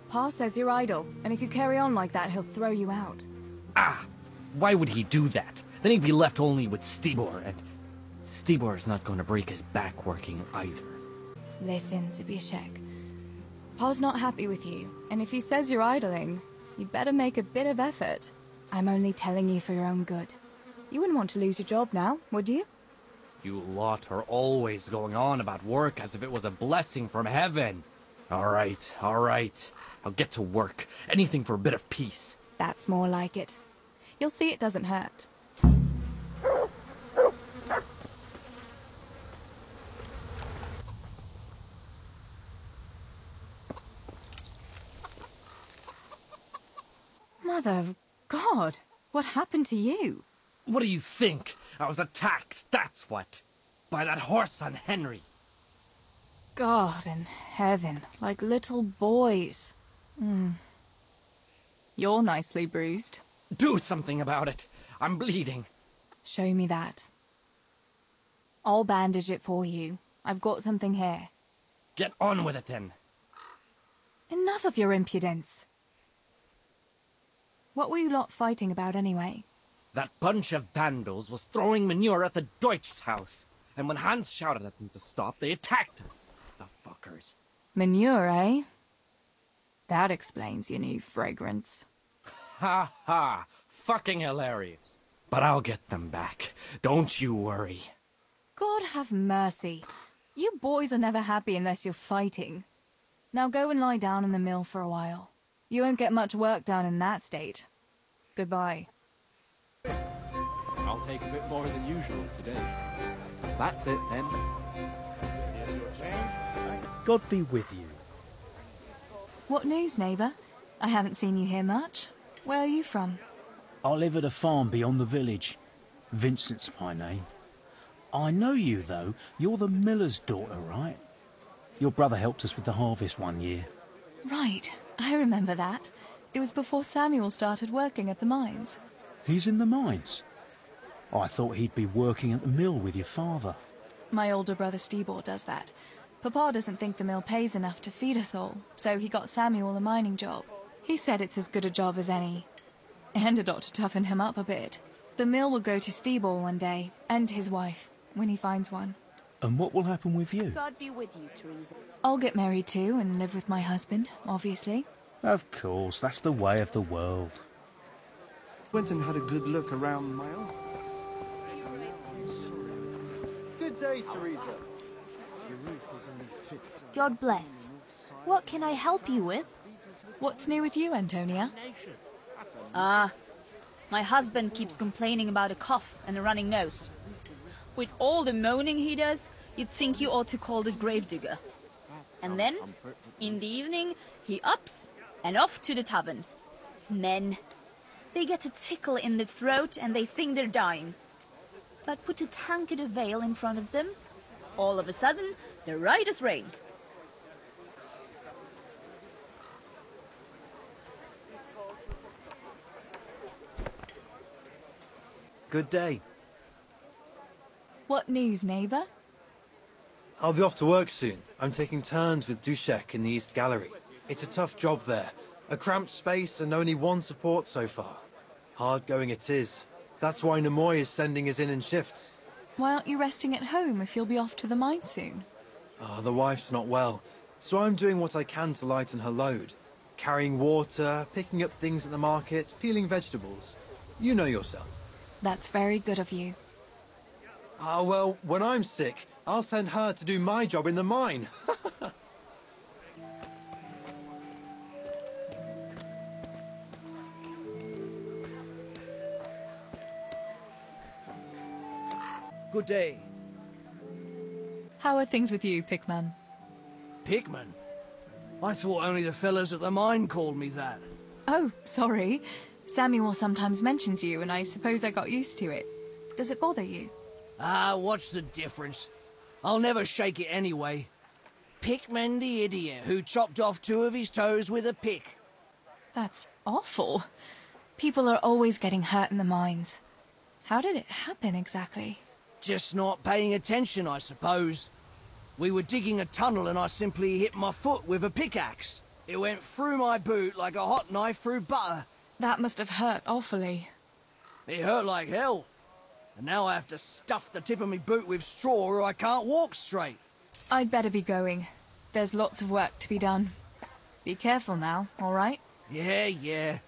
Pa says you're idle, and if you carry on like that, he'll throw you out. Ah! Why would he do that? Then he'd be left only with Stibor, and Stibor's not going to break his back working either. Listen, Zbyszek. Pa's not happy with you, and if he says you're idling, you'd better make a bit of effort. I'm only telling you for your own good. You wouldn't want to lose your job now, would you? You lot are always going on about work as if it was a blessing from heaven. All right. I'll get to work. Anything for a bit of peace. That's more like it. You'll see it doesn't hurt. Mother of God, what happened to you? What do you think? I was attacked, that's what. By that horse on Henry. God in heaven, like little boys. You're nicely bruised. Do something about it. I'm bleeding. Show me that. I'll bandage it for you. I've got something here. Get on with it then. Enough of your impudence. What were you lot fighting about anyway? That bunch of vandals was throwing manure at the Deutsch's house. And when Hans shouted at them to stop, they attacked us. The fuckers. Manure, eh? That explains your new fragrance. Ha ha! Fucking hilarious. But I'll get them back. Don't you worry. God have mercy. You boys are never happy unless you're fighting. Now go and lie down in the mill for a while. You won't get much work done in that state. Goodbye. I'll take a bit more than usual today. That's it then. Here's your change. God be with you. What news, neighbour? I haven't seen you here much. Where are you from? I live at a farm beyond the village. Vincent's my name. I know you, though. You're the miller's daughter, right? Your brother helped us with the harvest one year. Right, I remember that. It was before Samuel started working at the mines. He's in the mines? I thought he'd be working at the mill with your father. My older brother Stibor does that. Papa doesn't think the mill pays enough to feed us all, so he got Samuel a mining job. He said it's as good a job as any. And it ought to toughen him up a bit. The mill will go to Stibor one day, and his wife, when he finds one. And what will happen with you? God be with you, Teresa. I'll get married too and live with my husband, obviously. Of course, that's the way of the world. Went and had a good look around my own. Good day, Teresa. God bless. What can I help you with? What's new with you, Antonia? My husband keeps complaining about a cough and a running nose. With all the moaning he does, you'd think you ought to call the gravedigger. And then, in the evening, he ups and off to the tavern. Men. They get a tickle in the throat and they think they're dying. But put a tankard of ale in front of them, all of a sudden, they're right as rain. Good day. What news, neighbour? I'll be off to work soon. I'm taking turns with Duszek in the East Gallery. It's a tough job there. A cramped space and only one support so far. Hard going it is. That's why Nemoy is sending us in shifts. Why aren't you resting at home if you'll be off to the mine soon? The wife's not well, so I'm doing what I can to lighten her load. Carrying water, picking up things at the market, peeling vegetables. You know yourself. That's very good of you. Well, when I'm sick, I'll send her to do my job in the mine. Good day. How are things with you, Pickman? Pickman? I thought only the fellas at the mine called me that. Oh, sorry. Samuel sometimes mentions you, and I suppose I got used to it. Does it bother you? What's the difference? I'll never shake it anyway. Pickman the idiot who chopped off 2 of his toes with a pick. That's awful. People are always getting hurt in the mines. How did it happen exactly? Just not paying attention, I suppose. We were digging a tunnel and I simply hit my foot with a pickaxe. It went through my boot like a hot knife through butter. That must have hurt awfully. It hurt like hell. And now I have to stuff the tip of my boot with straw or I can't walk straight. I'd better be going. There's lots of work to be done. Be careful now, all right? Yeah.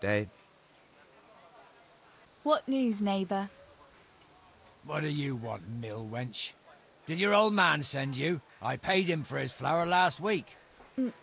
Day. What news, neighbour? What do you want, mill wench? Did your old man send you? I paid him for his flour last week.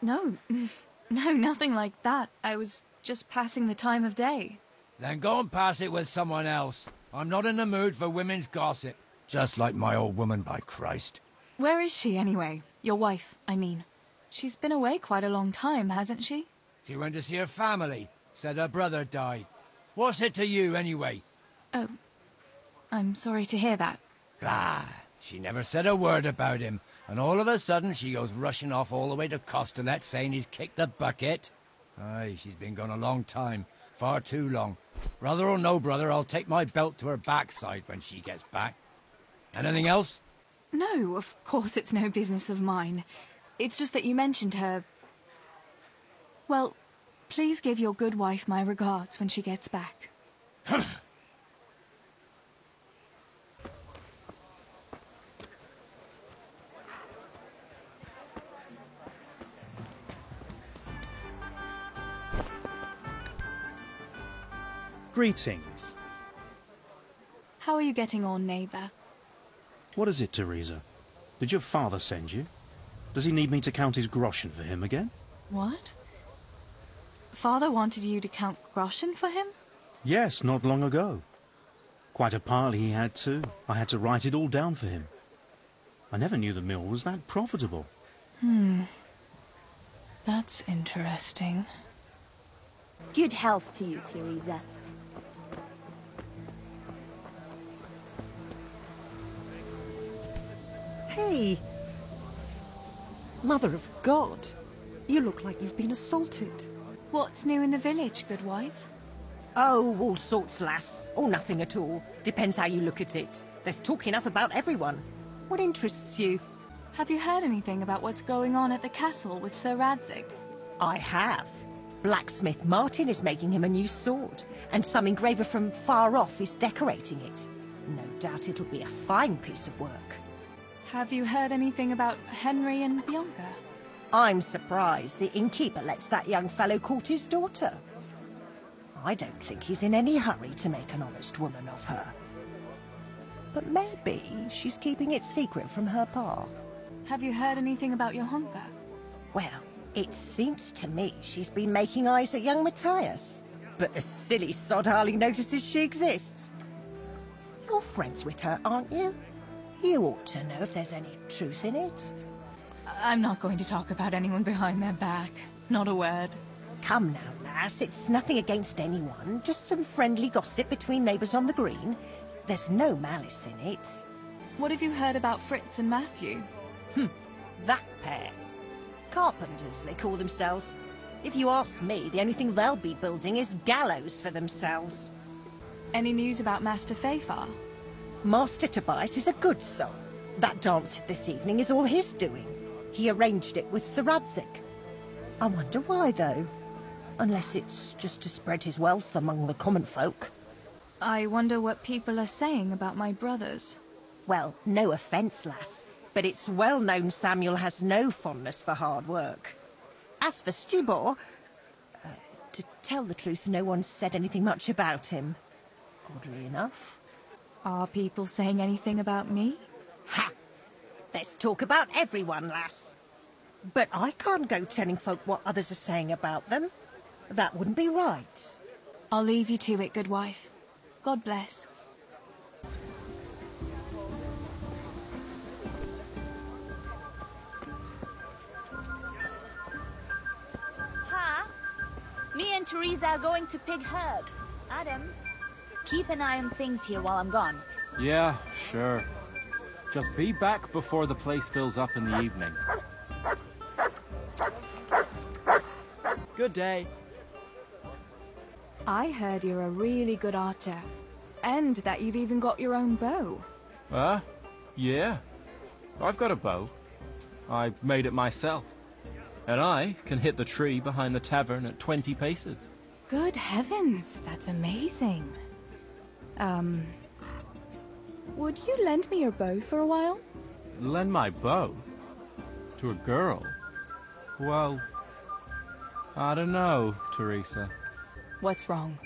No, nothing like that. I was just passing the time of day. Then go and pass it with someone else. I'm not in the mood for women's gossip. Just like my old woman, by Christ. Where is she, anyway? Your wife, I mean. She's been away quite a long time, hasn't she? She went to see her family. Said her brother died. What's it to you, anyway? Oh, I'm sorry to hear that. Bah! She never said a word about him. And all of a sudden, she goes rushing off all the way to Costalet saying he's kicked the bucket. Aye, she's been gone a long time. Far too long. Brother or no brother, I'll take my belt to her backside when she gets back. Anything else? No, of course it's no business of mine. It's just that you mentioned her. Well, please give your good wife my regards when she gets back. Greetings. How are you getting on, neighbour? What is it, Teresa? Did your father send you? Does he need me to count his groschen for him again? What? Father wanted you to count groschen for him? Yes, not long ago. Quite a pile he had too. I had to write it all down for him. I never knew the mill was that profitable. That's interesting. Good health to you, Teresa. Hey! Mother of God! You look like you've been assaulted. What's new in the village, good wife? Oh, all sorts, lass. Or nothing at all. Depends how you look at it. There's talk enough about everyone. What interests you? Have you heard anything about what's going on at the castle with Sir Radzig? I have. Blacksmith Martin is making him a new sword, and some engraver from far off is decorating it. No doubt it'll be a fine piece of work. Have you heard anything about Henry and Bianca? I'm surprised the innkeeper lets that young fellow court his daughter. I don't think he's in any hurry to make an honest woman of her. But maybe she's keeping it secret from her pa. Have you heard anything about Johanka? Well, it seems to me she's been making eyes at young Matthias. But the silly sod hardly notices she exists. You're friends with her, aren't you? You ought to know if there's any truth in it. I'm not going to talk about anyone behind their back. Not a word. Come now, lass, it's nothing against anyone. Just some friendly gossip between neighbours on the green. There's no malice in it. What have you heard about Fritz and Matthew? That pair. Carpenters, they call themselves. If you ask me, the only thing they'll be building is gallows for themselves. Any news about Master Fafar? Master Tobias is a good soul. That dance this evening is all his doing. He arranged it with Sir Radzig. I wonder why, though. Unless it's just to spread his wealth among the common folk. I wonder what people are saying about my brothers. Well, no offence, lass, but it's well known Samuel has no fondness for hard work. As for Stubor, to tell the truth, no one's said anything much about him. Oddly enough. Are people saying anything about me? Ha! There's talk about everyone, lass. But I can't go telling folk what others are saying about them. That wouldn't be right. I'll leave you to it, good wife. God bless. Pa, me and Teresa are going to pick herbs. Adam, keep an eye on things here while I'm gone. Yeah, sure. Just be back before the place fills up in the evening. Good day. I heard you're a really good archer. And that you've even got your own bow. Yeah. I've got a bow. I made it myself. And I can hit the tree behind the tavern at 20 paces. Good heavens, that's amazing. Would you lend me your bow for a while? Lend my bow? To a girl? Well, I don't know, Teresa. What's wrong?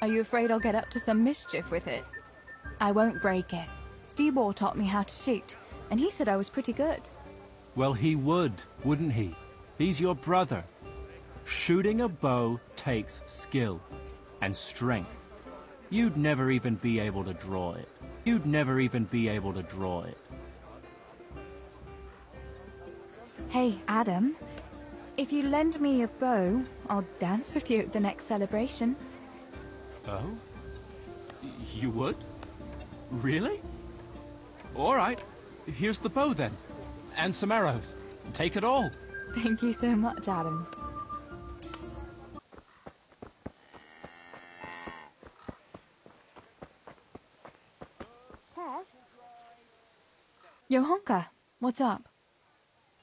Are you afraid I'll get up to some mischief with it? I won't break it. Stibor taught me how to shoot, and he said I was pretty good. Well, he would, wouldn't he? He's your brother. Shooting a bow takes skill and strength. You'd never even be able to draw it. You'd never even be able to draw it. Hey, Adam. If you lend me a bow, I'll dance with you at the next celebration. Oh? You would? Really? All right. Here's the bow, then. And some arrows. Take it all. Thank you so much, Adam. Johanka, what's up?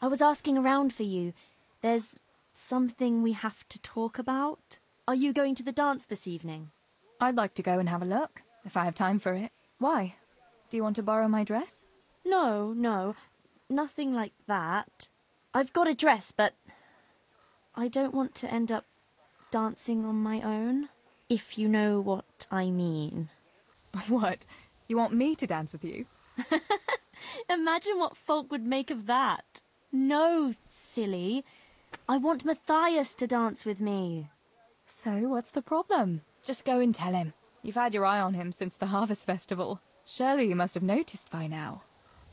I was asking around for you. There's something we have to talk about. Are you going to the dance this evening? I'd like to go and have a look, if I have time for it. Why? Do you want to borrow my dress? No, nothing like that. I've got a dress, but I don't want to end up dancing on my own, if you know what I mean. What? You want me to dance with you? Imagine what folk would make of that. No, silly. I want Matthias to dance with me. So, what's the problem? Just go and tell him. You've had your eye on him since the Harvest Festival. Surely you must have noticed by now.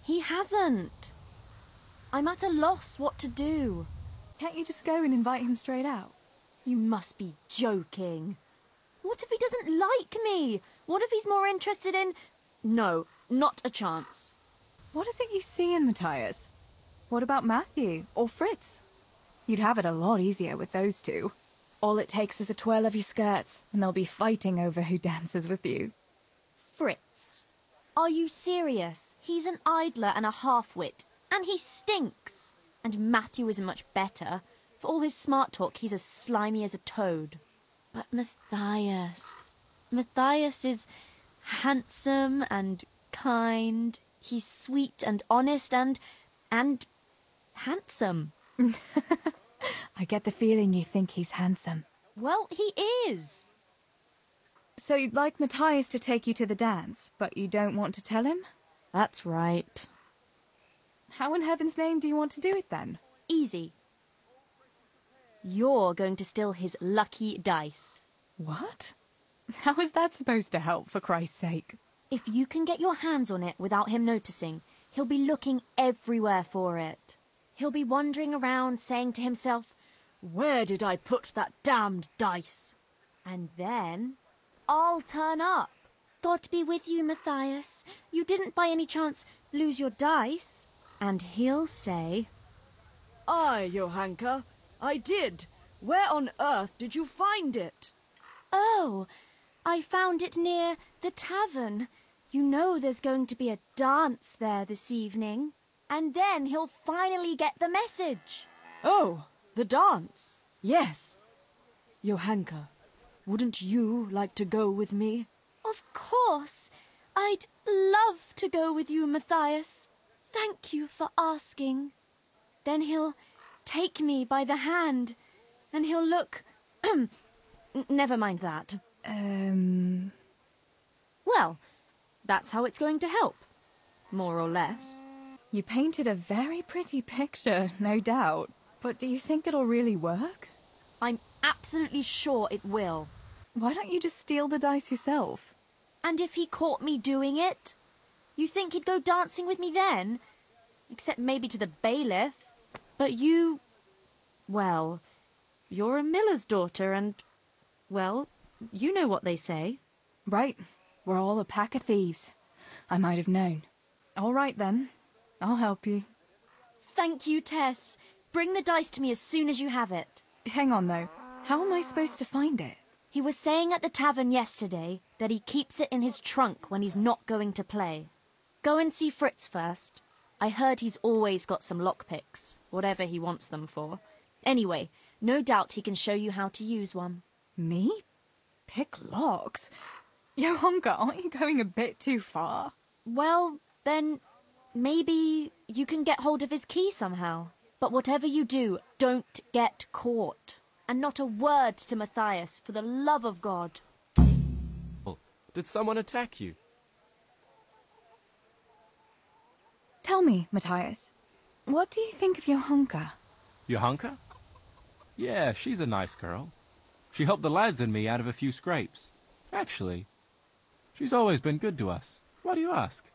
He hasn't. I'm at a loss what to do. Can't you just go and invite him straight out? You must be joking. What if he doesn't like me? What if he's more interested in... No, not a chance. What is it you see in Matthias? What about Matthew or Fritz? You'd have it a lot easier with those two. All it takes is a twirl of your skirts, and they'll be fighting over who dances with you. Fritz? Are you serious? He's an idler and a half-wit, and he stinks. And Matthew isn't much better. For all his smart talk, he's as slimy as a toad. But Matthias... Matthias is handsome and kind. He's sweet and honest and handsome. I get the feeling you think he's handsome. Well, he is. So you'd like Matthias to take you to the dance, but you don't want to tell him? That's right. How in heaven's name do you want to do it then? Easy. You're going to steal his lucky dice. What? How is that supposed to help, for Christ's sake? If you can get your hands on it without him noticing, he'll be looking everywhere for it. He'll be wandering around saying to himself, "Where did I put that damned dice?" And then I'll turn up. God be with you, Matthias. You didn't by any chance lose your dice? And he'll say, "Aye, Johanka, I did. Where on earth did you find it?" "Oh, I found it near the tavern. You know there's going to be a dance there this evening." And then he'll finally get the message. "Oh, the dance. Yes. Johanka, wouldn't you like to go with me?" Of course. I'd love to go with you, Matthias. Thank you for asking. Then he'll take me by the hand, and he'll look... Never mind that. Well, that's how it's going to help. More or less. You painted a very pretty picture, no doubt. But do you think it'll really work? I'm absolutely sure it will. Why don't you just steal the dice yourself? And if he caught me doing it? You think he'd go dancing with me then? Except maybe to the bailiff. But you... Well, you're a miller's daughter and... Well, you know what they say. Right. We're all a pack of thieves. I might have known. All right, then. I'll help you. Thank you, Tess. Bring the dice to me as soon as you have it. Hang on, though. How am I supposed to find it? He was saying at the tavern yesterday that he keeps it in his trunk when he's not going to play. Go and see Fritz first. I heard he's always got some lockpicks, whatever he wants them for. Anyway, no doubt he can show you how to use one. Me? Pick locks? Johanka, aren't you going a bit too far? Well, then maybe you can get hold of his key somehow. But whatever you do, don't get caught. And not a word to Matthias, for the love of God. Did someone attack you? Tell me, Matthias, what do you think of Johanka? Johanka? Yeah, she's a nice girl. She helped the lads and me out of a few scrapes. Actually, she's always been good to us. Why do you ask?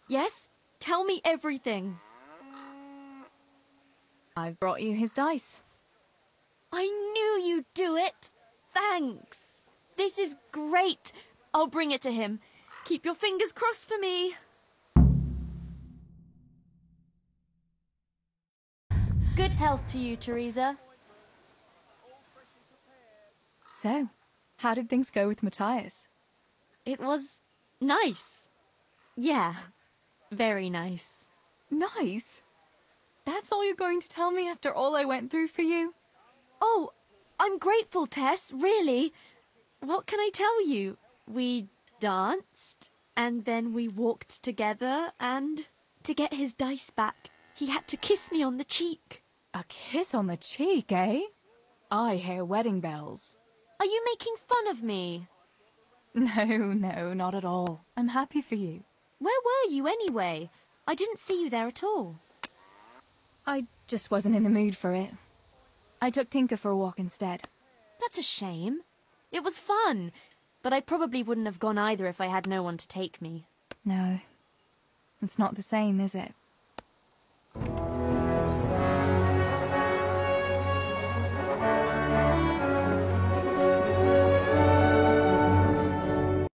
Yes? Tell me everything. I've brought you his dice. I knew you'd do it. Thanks. This is great. I'll bring it to him. Keep your fingers crossed for me. Good health to you, Teresa. So, how did things go with Matthias? It was nice. Yeah, very nice. Nice? That's all you're going to tell me after all I went through for you? Oh, I'm grateful, Tess, really. What can I tell you? We danced, and then we walked together, and to get his dice back, he had to kiss me on the cheek. A kiss on the cheek, eh? I hear wedding bells. Are you making fun of me? No, not at all. I'm happy for you. Where were you anyway? I didn't see you there at all. I just wasn't in the mood for it. I took Tinker for a walk instead. That's a shame. It was fun, but I probably wouldn't have gone either if I had no one to take me. No. It's not the same, is it?